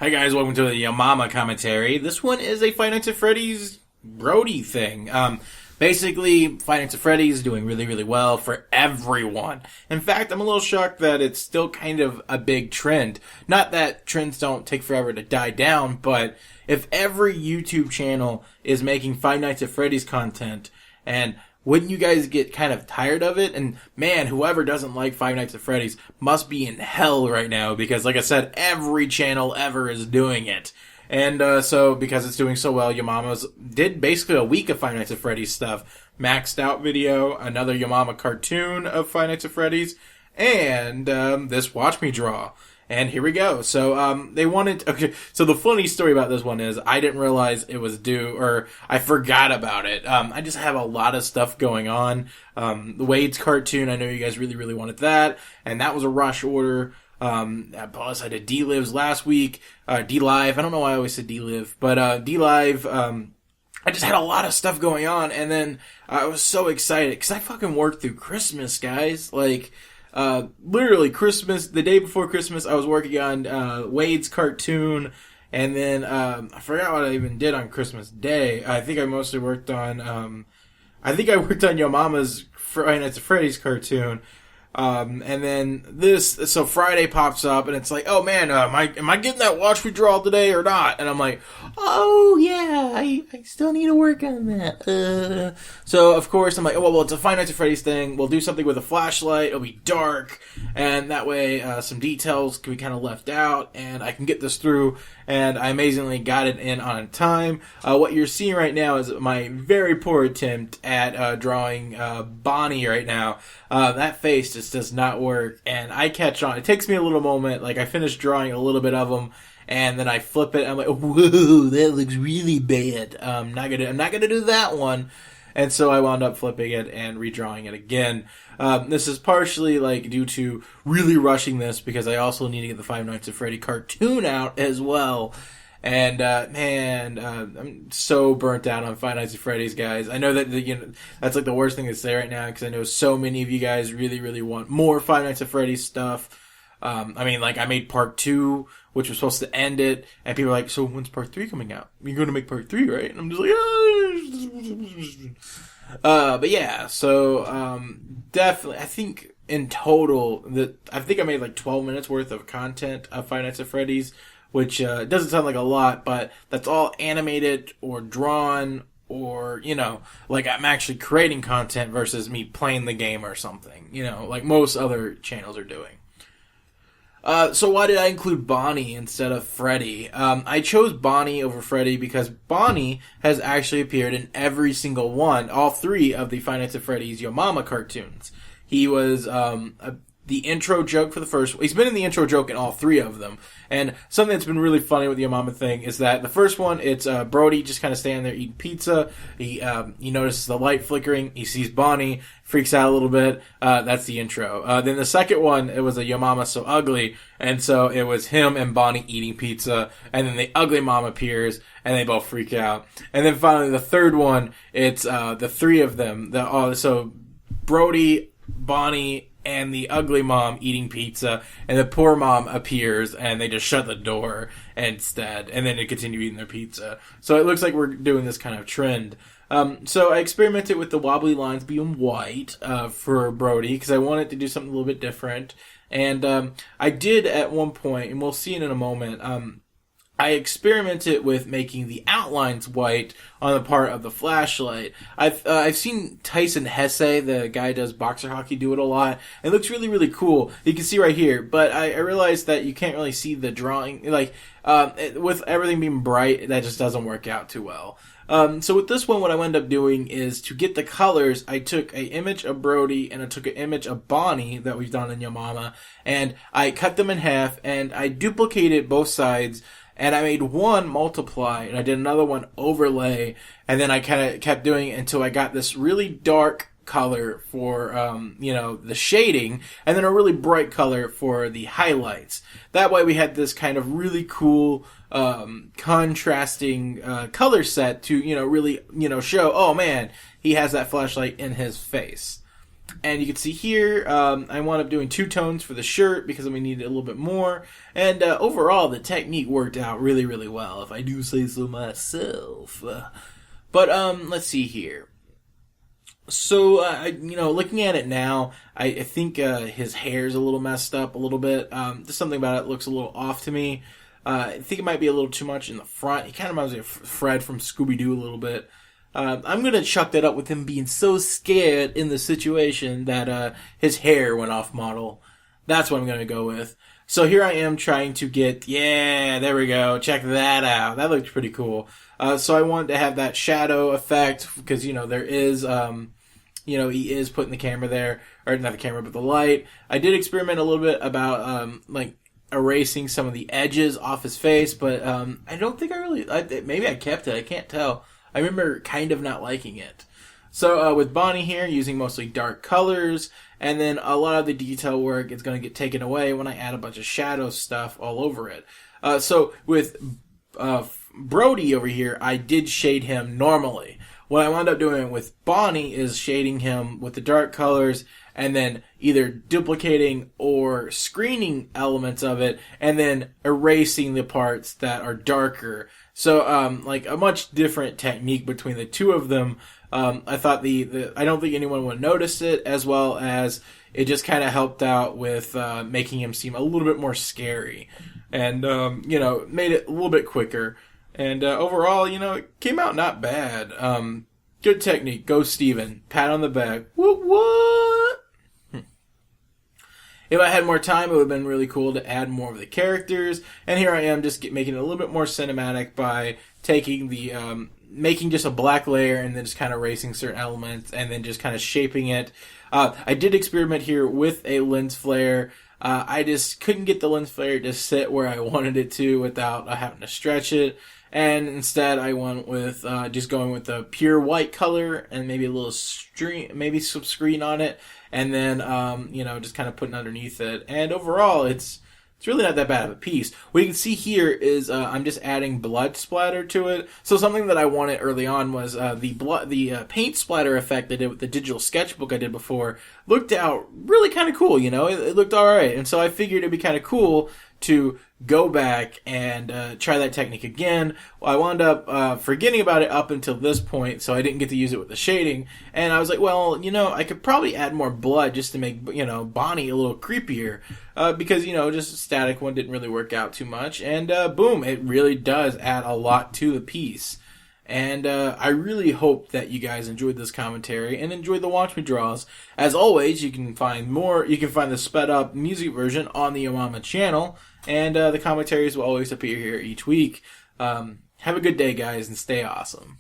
Hi guys, welcome to the Yo Mama commentary. This one is a Five Nights at Freddy's Brody thing. Basically, Five Nights at Freddy's doing really, really well for everyone. In fact, I'm a little shocked that it's still kind of a big trend. Not that trends don't take forever to die down, but if every YouTube channel is making Five Nights at Freddy's content, and wouldn't you guys get kind of tired of it? And man, whoever doesn't like Five Nights at Freddy's must be in hell right now because, like I said, every channel ever is doing it. And so, because it's doing so well, Yo Mama's did basically a week of Five Nights at Freddy's stuff. Maxed out video, another Yo Mama cartoon of Five Nights at Freddy's, and this Watch Me Draw. And here we go. So, they wanted, okay, so the funny story about this one is I didn't realize it was due, or I forgot about it. I just have a lot of stuff going on. The Wade's cartoon, I know you guys really, really wanted that, and that was a rush order. Plus I did D-Lives last week, D-Live, I don't know why I always said D-Live, but, D-Live, I just had a lot of stuff going on, and then I was so excited, because I fucking worked through Christmas, guys, like, literally Christmas, the day before Christmas, I was working on, Wade's cartoon, and then, I forgot what I even did on Christmas Day. I think I mostly worked on, Yo Mama's Five Nights at Freddy's cartoon, and then so Friday pops up, and it's like, oh man, am I getting that Watch Me Draw today or not? And I'm like, oh yeah, I still need to work on that. So of course I'm like, oh well, it's a Five Nights at Freddy's thing. We'll do something with a flashlight. It'll be dark, and that way some details can be kind of left out, and I can get this through. And I amazingly got it in on time. What you're seeing right now is my very poor attempt at drawing Bonnie right now. That face just does not work, and I catch on. It takes me a little moment. Like, I finish drawing a little bit of them, and then I flip it. I'm like, whoa, that looks really bad. I'm not gonna do that one. And so I wound up flipping it and redrawing it again. This is partially like due to really rushing this because I also need to get the Five Nights at Freddy cartoon out as well. And I'm so burnt out on Five Nights at Freddy's, guys. I know that that's like the worst thing to say right now because I know so many of you guys really, really want more Five Nights at Freddy's stuff. I mean, like, I made part 2, which was supposed to end it, and people are like, so when's part 3 coming out? You're going to make part 3, right? And I'm just like, but yeah, so, definitely, I think in total, I think I made like 12 minutes worth of content of Five Nights at Freddy's, which, doesn't sound like a lot, but that's all animated or drawn, or, like I'm actually creating content versus me playing the game or something, like most other channels are doing. So why did I include Bonnie instead of Freddy? I chose Bonnie over Freddy because Bonnie has actually appeared in every single one, all 3 of the Five Nights at Freddy's Yo Mama cartoons. He was, the intro joke for the first. He's been in the intro joke in all 3 of them. And something that's been really funny with the Yo Mama thing is that the first one, it's Brody just kind of standing there eating pizza. He notices the light flickering. He sees Bonnie, freaks out a little bit. That's the intro. Then the second one, it was a Yo Mama So Ugly, and so it was him and Bonnie eating pizza. And then the ugly mom appears, and they both freak out. And then finally, the third one, it's the 3 of them. So Brody, Bonnie, and the ugly mom eating pizza, and the poor mom appears, and they just shut the door instead, and then they continue eating their pizza. So it looks like we're doing this kind of trend. So I experimented with the wobbly lines being white for Brody, because I wanted to do something a little bit different. And I did at one point, and we'll see it in a moment, I experimented with making the outlines white on the part of the flashlight. I've seen Tyson Hesse, the guy who does boxer hockey, do it a lot. It looks really, really cool. You can see right here, but I realized that you can't really see the drawing. Like, with everything being bright, that just doesn't work out too well. So with this one, what I wound up doing is to get the colors, I took an image of Brody and I took an image of Bonnie that we've done in Yo Mama, and I cut them in half and I duplicated both sides. And I made one multiply, and I did another one overlay, and then I kind of kept doing it until I got this really dark color for, the shading, and then a really bright color for the highlights. That way we had this kind of really cool, contrasting, color set to, really, show, oh man, he has that flashlight in his face. And you can see here, I wound up doing 2 tones for the shirt because we needed a little bit more. And overall, the technique worked out really, really well, if I do say so myself. But let's see here. So, looking at it now, I think his hair's a little messed up a little bit. Just something about it looks a little off to me. I think it might be a little too much in the front. He kind of reminds me of Fred from Scooby-Doo a little bit. I'm going to chuck that up with him being so scared in the situation that his hair went off model. That's what I'm going to go with. So here I am trying to get, yeah, there we go. Check that out. That looked pretty cool. So I wanted to have that shadow effect because, there is, he is putting the camera there, or not the camera, but the light. I did experiment a little bit about, erasing some of the edges off his face, but I don't think maybe I kept it. I can't tell. I remember kind of not liking it. So with Bonnie here, using mostly dark colors, and then a lot of the detail work is going to get taken away when I add a bunch of shadow stuff all over it. So with Brody over here, I did shade him normally. What I wound up doing with Bonnie is shading him with the dark colors, and then either duplicating or screening elements of it, and then erasing the parts that are darker. So, a much different technique between the two of them. I thought I don't think anyone would notice it, as well as it just kind of helped out with, making him seem a little bit more scary. And, made it a little bit quicker. And, overall, it came out not bad. Good technique. Go Steven. Pat on the back. What? If I had more time, it would have been really cool to add more of the characters. And here I am just making it a little bit more cinematic by taking making just a black layer and then just kind of erasing certain elements and then just kind of shaping it. I did experiment here with a lens flare. I just couldn't get the lens flare to sit where I wanted it to without having to stretch it. And instead, I went with just going with the pure white color and maybe a little maybe some screen on it, and then just kind of putting underneath it. And overall, it's really not that bad of a piece. What you can see here is I'm just adding blood splatter to it. So something that I wanted early on was the paint splatter effect I did with the digital sketchbook I did before looked out really kind of cool. It looked all right, and so I figured it'd be kind of cool to go back and try that technique again. Well, I wound up forgetting about it up until this point, so I didn't get to use it with the shading. And I was like, well, I could probably add more blood just to make, Bonnie a little creepier. Because, just a static one didn't really work out too much. And boom, it really does add a lot to the piece. And I really hope that you guys enjoyed this commentary and enjoyed the Watch Me Draws. As always, you can find the sped up music version on the Wacam channel, and the commentaries will always appear here each week. Have a good day, guys, and stay awesome.